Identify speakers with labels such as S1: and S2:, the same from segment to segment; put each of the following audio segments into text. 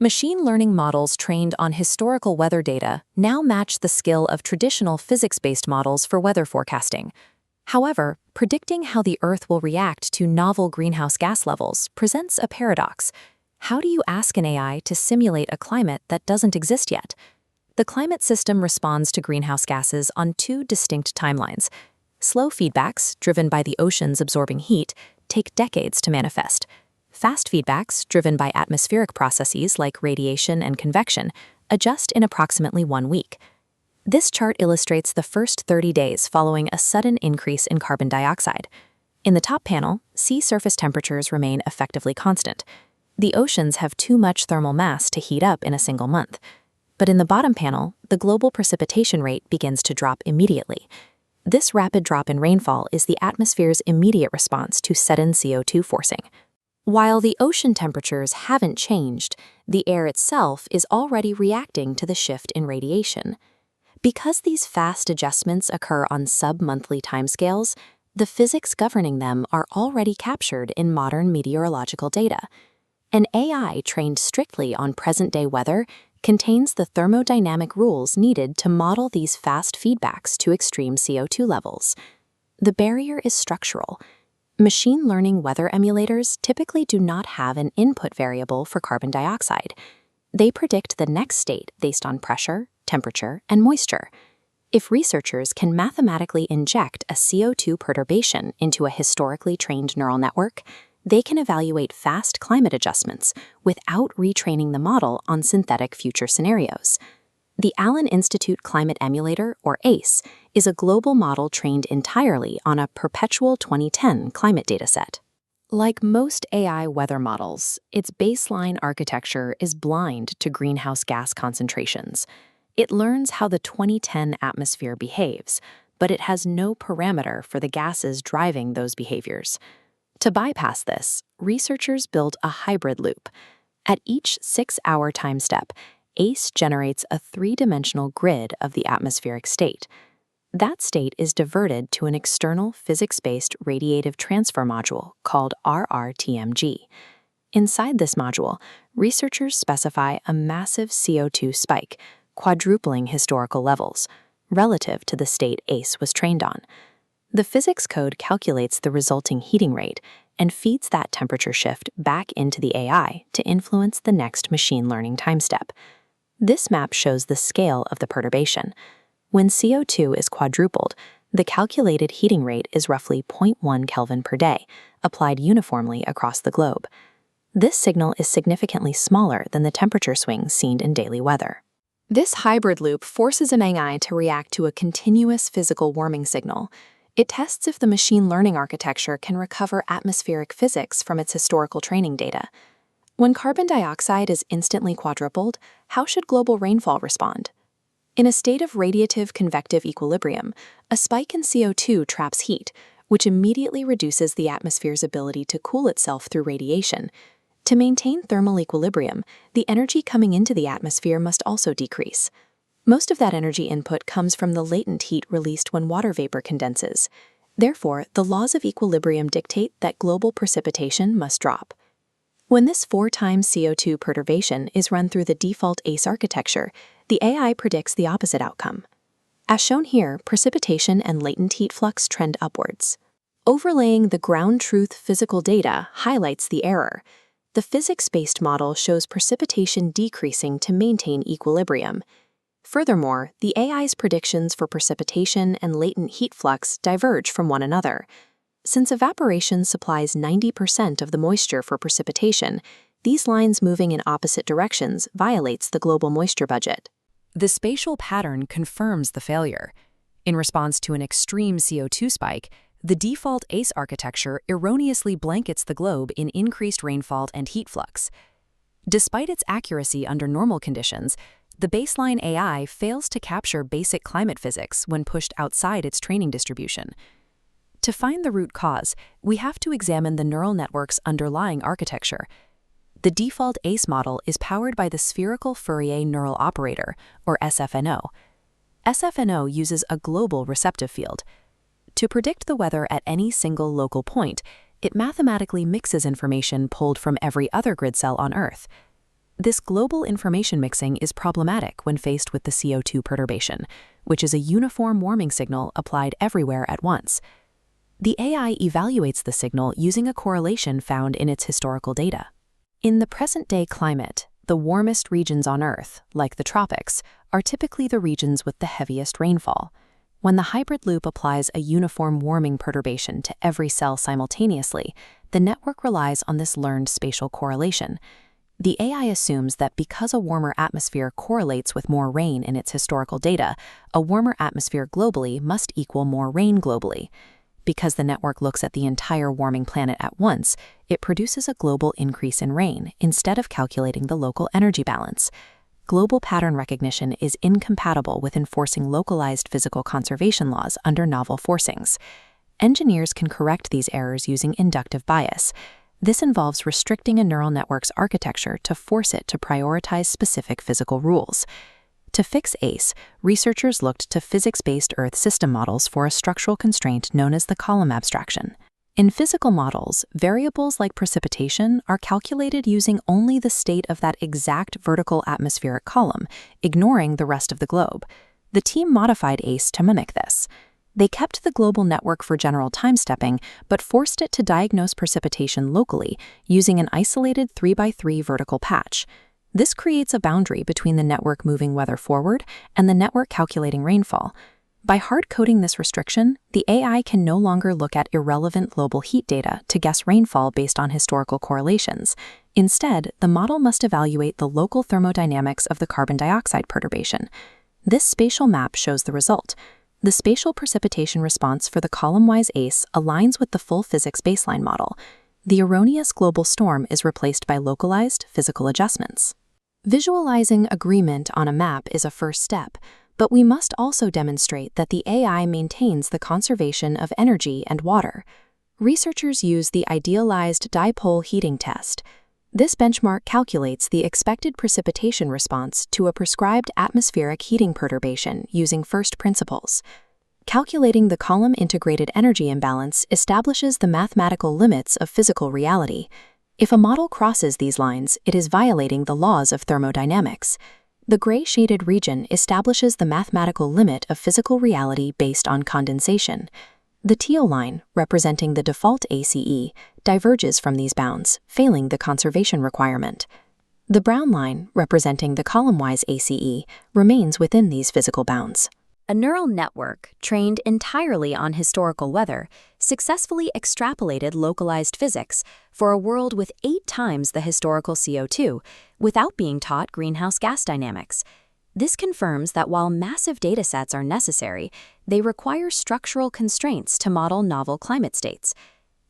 S1: Machine learning models trained on historical weather data now match the skill of traditional physics-based models for weather forecasting. However, predicting how the Earth will react to novel greenhouse gas levels presents a paradox. How do you ask an AI to simulate a climate that doesn't exist yet? The climate system responds to greenhouse gases on two distinct timelines. Slow feedbacks, driven by the oceans absorbing heat, take decades to manifest. Fast feedbacks, driven by atmospheric processes like radiation and convection, adjust in approximately 1 week. This chart illustrates the first 30 days following a sudden increase in carbon dioxide. In the top panel, sea surface temperatures remain effectively constant. The oceans have too much thermal mass to heat up in a single month. But in the bottom panel, the global precipitation rate begins to drop immediately. This rapid drop in rainfall is the atmosphere's immediate response to sudden CO2 forcing. While the ocean temperatures haven't changed, the air itself is already reacting to the shift in radiation. Because these fast adjustments occur on sub-monthly timescales, the physics governing them are already captured in modern meteorological data. An AI trained strictly on present-day weather contains the thermodynamic rules needed to model these fast feedbacks to extreme CO2 levels. The barrier is structural. Machine learning weather emulators typically do not have an input variable for carbon dioxide. They predict the next state based on pressure, temperature, and moisture. If researchers can mathematically inject a CO2 perturbation into a historically trained neural network, they can evaluate fast climate adjustments without retraining the model on synthetic future scenarios. The Allen Institute Climate Emulator, or ACE, is a global model trained entirely on a perpetual 2010 climate dataset. Like most AI weather models, its baseline architecture is blind to greenhouse gas concentrations. It learns how the 2010 atmosphere behaves, but it has no parameter for the gases driving those behaviors. To bypass this, researchers built a hybrid loop. At each 6-hour time step, ACE generates a 3-dimensional grid of the atmospheric state. That state is diverted to an external physics-based radiative transfer module called RRTMG. Inside this module, researchers specify a massive CO2 spike, quadrupling historical levels, relative to the state ACE was trained on. The physics code calculates the resulting heating rate and feeds that temperature shift back into the AI to influence the next machine learning time step. This map shows the scale of the perturbation. When CO2 is quadrupled, the calculated heating rate is roughly 0.1 Kelvin per day, applied uniformly across the globe. This signal is significantly smaller than the temperature swings seen in daily weather. This hybrid loop forces an AI to react to a continuous physical warming signal. It tests if the machine learning architecture can recover atmospheric physics from its historical training data. When carbon dioxide is instantly quadrupled, how should global rainfall respond? In a state of radiative convective equilibrium, a spike in CO2 traps heat, which immediately reduces the atmosphere's ability to cool itself through radiation. To maintain thermal equilibrium, the energy coming into the atmosphere must also decrease. Most of that energy input comes from the latent heat released when water vapor condenses. Therefore, the laws of equilibrium dictate that global precipitation must drop. When this 4-time CO2 perturbation is run through the default ACE architecture, the AI predicts the opposite outcome. As shown here, precipitation and latent heat flux trend upwards. Overlaying the ground truth physical data highlights the error. The physics-based model shows precipitation decreasing to maintain equilibrium. Furthermore, the AI's predictions for precipitation and latent heat flux diverge from one another. Since evaporation supplies 90% of the moisture for precipitation, these lines moving in opposite directions violates the global moisture budget.
S2: The spatial pattern confirms the failure. In response to an extreme CO2 spike, the default ACE architecture erroneously blankets the globe in increased rainfall and heat flux. Despite its accuracy under normal conditions, the baseline AI fails to capture basic climate physics when pushed outside its training distribution. To find the root cause, we have to examine the neural network's underlying architecture. The default ACE model is powered by the spherical Fourier neural operator, or SFNO. SFNO uses a global receptive field. To predict the weather at any single local point, it mathematically mixes information pulled from every other grid cell on Earth. This global information mixing is problematic when faced with the CO2 perturbation, which is a uniform warming signal applied everywhere at once. The AI evaluates the signal using a correlation found in its historical data. In the present-day climate, the warmest regions on Earth, like the tropics, are typically the regions with the heaviest rainfall. When the hybrid loop applies a uniform warming perturbation to every cell simultaneously, the network relies on this learned spatial correlation. The AI assumes that because a warmer atmosphere correlates with more rain in its historical data, a warmer atmosphere globally must equal more rain globally. Because the network looks at the entire warming planet at once, it produces a global increase in rain instead of calculating the local energy balance. Global pattern recognition is incompatible with enforcing localized physical conservation laws under novel forcings. Engineers can correct these errors using inductive bias. This involves restricting a neural network's architecture to force it to prioritize specific physical rules. To fix ACE, researchers looked to physics-based Earth system models for a structural constraint known as the column abstraction. In physical models, variables like precipitation are calculated using only the state of that exact vertical atmospheric column, ignoring the rest of the globe. The team modified ACE to mimic this. They kept the global network for general time-stepping, but forced it to diagnose precipitation locally using an isolated 3x3 vertical patch. This creates a boundary between the network moving weather forward and the network calculating rainfall. By hard-coding this restriction, the AI can no longer look at irrelevant global heat data to guess rainfall based on historical correlations. Instead, the model must evaluate the local thermodynamics of the carbon dioxide perturbation. This spatial map shows the result. The spatial precipitation response for the column-wise ACE aligns with the full physics baseline model. The erroneous global storm is replaced by localized physical adjustments. Visualizing agreement on a map is a first step, but we must also demonstrate that the AI maintains the conservation of energy and water. Researchers use the idealized dipole heating test. This benchmark calculates the expected precipitation response to a prescribed atmospheric heating perturbation using first principles. Calculating the column-integrated energy imbalance establishes the mathematical limits of physical reality. If a model crosses these lines, it is violating the laws of thermodynamics. The gray-shaded region establishes the mathematical limit of physical reality based on condensation. The teal line, representing the default ACE, diverges from these bounds, failing the conservation requirement. The brown line, representing the column-wise ACE, remains within these physical bounds.
S1: A neural network, trained entirely on historical weather, successfully extrapolated localized physics for a world with 8 times the historical CO2 without being taught greenhouse gas dynamics. This confirms that while massive datasets are necessary, they require structural constraints to model novel climate states.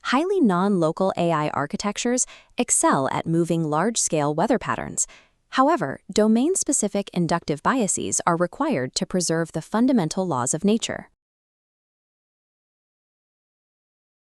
S1: Highly non-local AI architectures excel at moving large-scale weather patterns. However, domain-specific inductive biases are required to preserve the fundamental laws of nature.